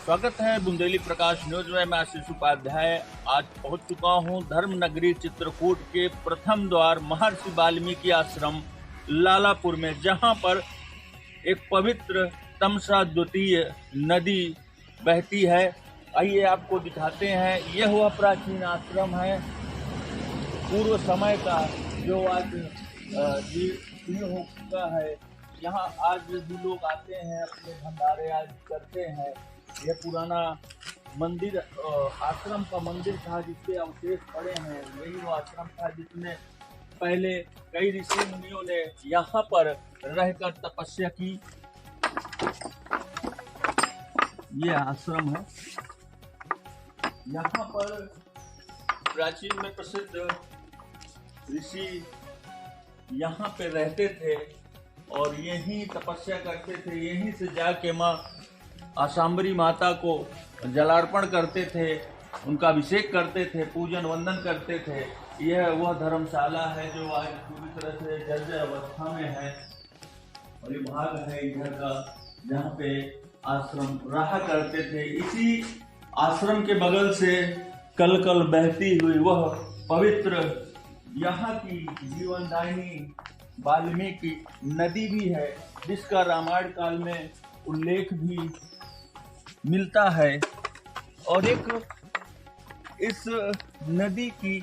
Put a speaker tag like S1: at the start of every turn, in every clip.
S1: स्वागत है बुंदेली प्रकाश न्यूज में। मैं आशीष उपाध्याय आज पहुंच चुका हूं धर्म नगरी चित्रकूट के प्रथम द्वार महर्षि वाल्मीकि आश्रम लालापुर में, जहां पर एक पवित्र तमसा द्वितीय नदी बहती है। आइए आपको दिखाते हैं। यह वह प्राचीन आश्रम है पूर्व समय का, जो आज जीर्ण हो चुका है। यहाँ आज भी लोग आते हैं, अपने भंडारे आज करते हैं। यह पुराना मंदिर आश्रम का मंदिर था, जिसके अवशेष पड़े हैं। यही वो आश्रम था जिसमें पहले कई ऋषि मुनियों ने यहाँ पर रहकर तपस्या की। ये आश्रम है। यहाँ पर प्राचीन में प्रसिद्ध ऋषि यहाँ पे रहते थे और यहीं तपस्या करते थे। यहीं से जाके माँ आशांबरी माता को जलार्पण करते थे, उनका अभिषेक करते थे, पूजन वंदन करते थे। यह वह धर्मशाला है जो आज पूरी तरह से जर्जर अवस्था में है, और ये भाग है इधर का जहाँ पे आश्रम रहा करते थे। इसी आश्रम के बगल से कल कल बहती हुई वह पवित्र यहाँ की जीवनदायिनी वाल्मीकि नदी भी है, जिसका रामायण काल में उल्लेख भी मिलता है। और एक इस नदी की,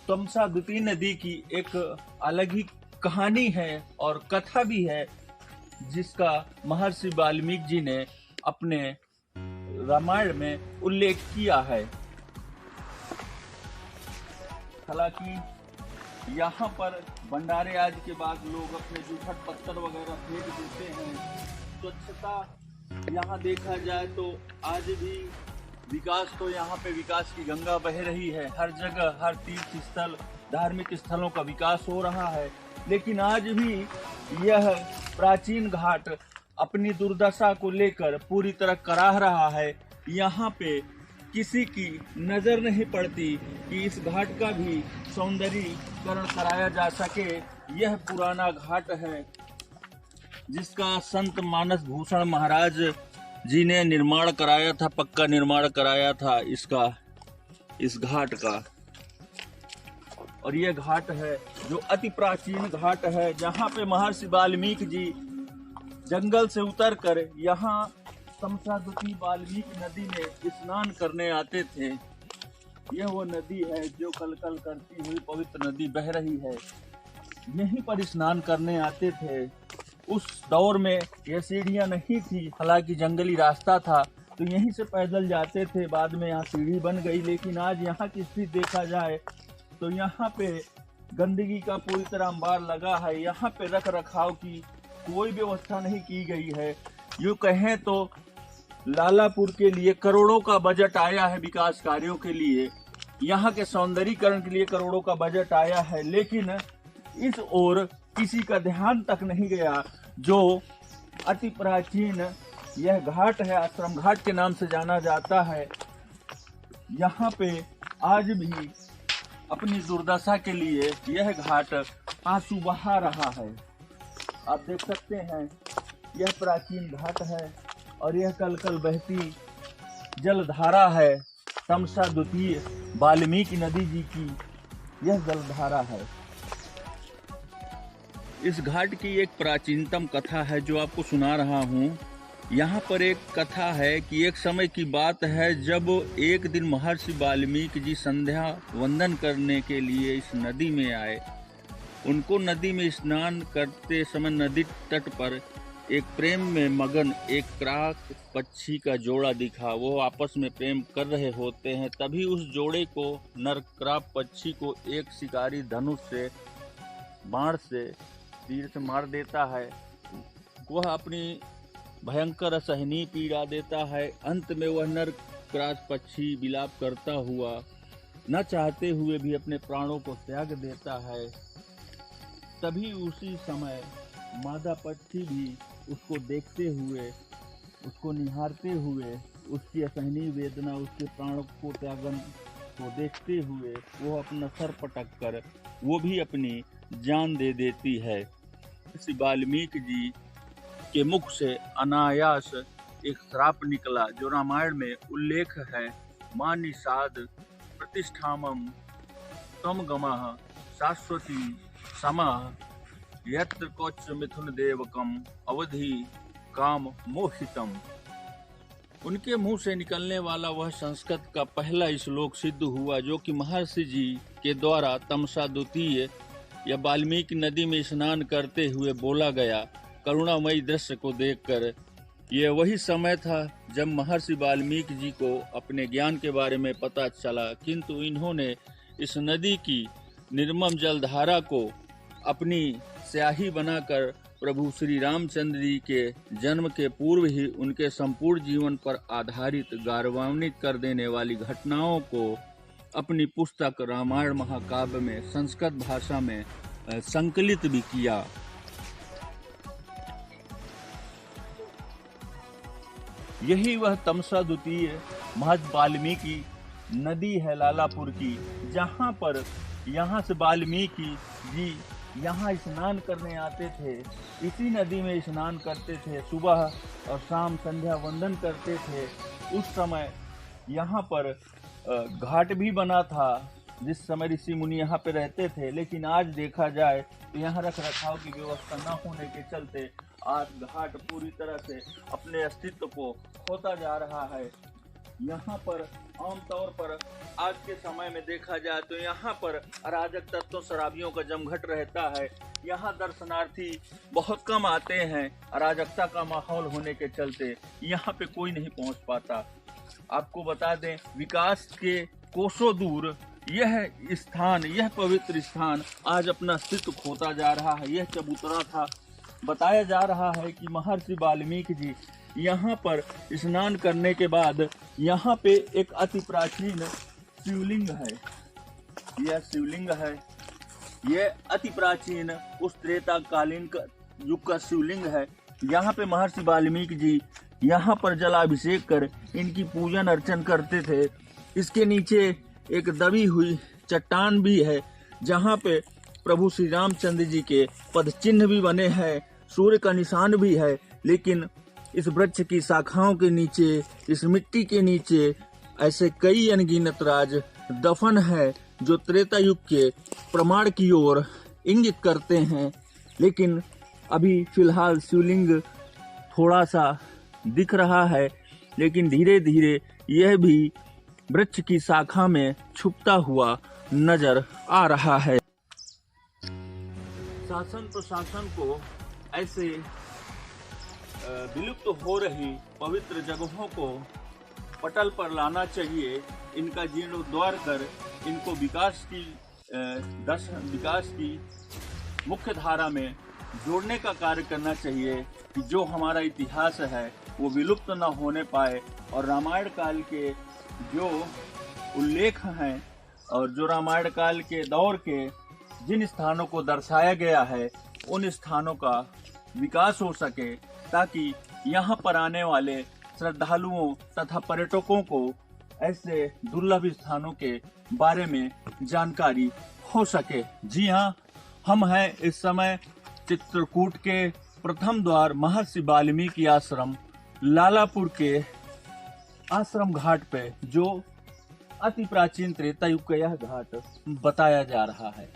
S1: तमसा द्वितीय नदी की एक अलग ही कहानी है और कथा भी है, जिसका महर्षि वाल्मीकि जी ने अपने रामायण में उल्लेख किया है। हालांकि यहाँ पर भंडारे आज के बाद लोग अपने जूठट पत्थर वगैरह फेंक देते हैं। स्वच्छता यहाँ देखा जाए तो आज भी विकास, तो यहाँ पे विकास की गंगा बह रही है। हर जगह, हर तीर्थ स्थल, धार्मिक स्थलों का विकास हो रहा है। लेकिन आज भी यह प्राचीन घाट अपनी दुर्दशा को लेकर पूरी तरह कराह रहा है। यहाँ पे किसी की नजर नहीं पड़ती कि इस घाट का भी सौंदर्यीकरण कराया जा सके। यह पुराना घाट है जिसका संत मानस भूषण महाराज जी ने निर्माण कराया था, पक्का निर्माण कराया था इस घाट का। और यह घाट है जो अति प्राचीन घाट है, जहाँ पे महर्षि वाल्मीकि जी जंगल से उतरकर यहाँ तमसा द्वितीय वाल्मीकि नदी में स्नान करने आते थे। यह वो नदी है जो कल कल करती हुई पवित्र नदी बह रही है। यहीं पर स्नान करने आते थे। उस दौर में यह सीढ़ियां नहीं थी, हालांकि जंगली रास्ता था, तो यहीं से पैदल जाते थे। बाद में यहाँ सीढ़ी बन गई। लेकिन आज यहाँ की स्थिति देखा जाए तो यहाँ पे गंदगी का पूरी तरह अंबार लगा है। यहाँ पे रख रखाव की कोई व्यवस्था नहीं की गई है। यूँ कहें तो लालापुर के लिए करोड़ों का बजट आया है विकास कार्यों के लिए, यहाँ के सौंदर्यीकरण के लिए करोड़ों का बजट आया है, लेकिन इस ओर किसी का ध्यान तक नहीं गया। जो अति प्राचीन यह घाट है, आश्रम घाट के नाम से जाना जाता है, यहाँ पे आज भी अपनी दुर्दशा के लिए यह घाट आंसू बहा रहा है। आप देख सकते हैं यह प्राचीन घाट है और यह कल कल बहती जलधारा है। तमसा द्वितीय वाल्मीकि नदी जी की यह जलधारा है। इस घाट की एक प्राचीनतम कथा है जो आपको सुना रहा हूँ। यहाँ पर एक कथा है कि एक समय की बात है, जब एक दिन महर्षि वाल्मीकि जी संध्या वंदन करने के लिए इस नदी में आए। उनको नदी में स्नान करते समय नदी तट पर एक प्रेम में मगन एक क्राक पक्षी का जोड़ा दिखा। वो आपस में प्रेम कर रहे होते हैं। तभी उस जोड़े को, नर क्राक पक्षी को, एक शिकारी धनुष से, बाण से, तीर से मार देता है। वह अपनी भयंकर असहनीय पीड़ा देता है। अंत में वह नर क्राक पक्षी विलाप करता हुआ, न चाहते हुए भी अपने प्राणों को त्याग देता है। तभी उसी समय मादा पक्षी भी उसको देखते हुए, उसको निहारते हुए, उसकी असहनीय वेदना, उसके प्राणों को त्यागन को देखते हुए वो अपना सर पटक कर वो भी अपनी जान दे देती है। वाल्मीकि जी के मुख से अनायास एक श्राप निकला जो रामायण में उल्लेख है। मां निषाद प्रतिष्ठामम तम गमः शाश्वती समः यत्र कोच मिथुन देवकम अवधि काम मोहितम। उनके मुंह से निकलने वाला वह संस्कृत का पहला श्लोक सिद्ध हुआ जो कि महर्षि जी के द्वारा तमसा द्वितीय या वाल्मीकि नदी में स्नान करते हुए बोला गया। करुणामयी दृश्य को देखकर यह वही समय था जब महर्षि वाल्मीकि जी को अपने ज्ञान के बारे में पता चला, किंतु इन्होंने इस नदी की निर्मम जलधारा को अपनी स्याही बनाकर प्रभु श्री रामचंद्र जी के जन्म के पूर्व ही उनके संपूर्ण जीवन पर आधारित गौरवान्वित कर देने वाली घटनाओं को अपनी पुस्तक रामायण महाकाव्य में संस्कृत भाषा में संकलित भी किया। यही वह तमसा द्वितीय महज वाल्मीकि नदी है लालापुर की, जहाँ पर यहाँ से वाल्मीकि जी यहाँ स्नान करने आते थे। इसी नदी में स्नान करते थे, सुबह और शाम संध्या वंदन करते थे। उस समय यहाँ पर घाट भी बना था जिस समय ऋषि मुनि यहाँ पे रहते थे, लेकिन आज देखा जाए तो यहाँ रख रखाव की व्यवस्था न होने के चलते आज घाट पूरी तरह से अपने अस्तित्व को खोता जा रहा है। यहाँ पर आमतौर पर आज के समय में देखा जाए तो यहाँ पर अराजक तत्वों शराबियों का जमघट रहता है। यहाँ दर्शनार्थी बहुत कम आते हैं, अराजकता का माहौल होने के चलते यहाँ पे कोई नहीं पहुँच पाता। आपको बता दें, विकास के कोसों दूर यह स्थान, यह पवित्र स्थान आज अपना अस्तित्व खोता जा रहा है। यह चबूतरा था। बताया जा रहा है कि महर्षि वाल्मीकि जी यहाँ पर स्नान करने के बाद यहाँ पे एक अति प्राचीन शिवलिंग है। यह शिवलिंग है, यह अति प्राचीन उस त्रेताकालीन युग का शिवलिंग है। यहाँ पे महर्षि वाल्मीकि जी यहाँ पर जलाभिषेक कर इनकी पूजन अर्चन करते थे। इसके नीचे एक दबी हुई चट्टान भी है जहाँ पे प्रभु श्री रामचंद्र जी के पद चिन्ह भी बने हैं, सूर्य का निशान भी है। लेकिन इस वृक्ष की शाखाओं के नीचे, इस मिट्टी के नीचे ऐसे कई अनगिनत राज दफन है जो त्रेता युग के प्रमाण की ओर इंगित करते हैं। लेकिन अभी फिलहाल शिवलिंग थोड़ा सा दिख रहा है, लेकिन धीरे धीरे यह भी वृक्ष की शाखा में छुपता हुआ नजर आ रहा है। शासन प्रशासन को ऐसे विलुप्त हो रही पवित्र जगहों को पटल पर लाना चाहिए। इनका जीर्णोद्धार कर इनको विकास की मुख्य धारा में जोड़ने का कार्य करना चाहिए कि जो हमारा इतिहास है वो विलुप्त न होने पाए। और रामायण काल के जो उल्लेख हैं और जो रामायण काल के दौर के जिन स्थानों को दर्शाया गया है उन स्थानों का विकास हो सके, ताकि यहाँ पर आने वाले श्रद्धालुओं तथा पर्यटकों को ऐसे दुर्लभ स्थानों के बारे में जानकारी हो सके। जी हाँ, हम हैं इस समय चित्रकूट के प्रथम द्वार महर्षि वाल्मीकि आश्रम लालापुर के आश्रम घाट पे, जो अति प्राचीन त्रेता युग का यह घाट बताया जा रहा है।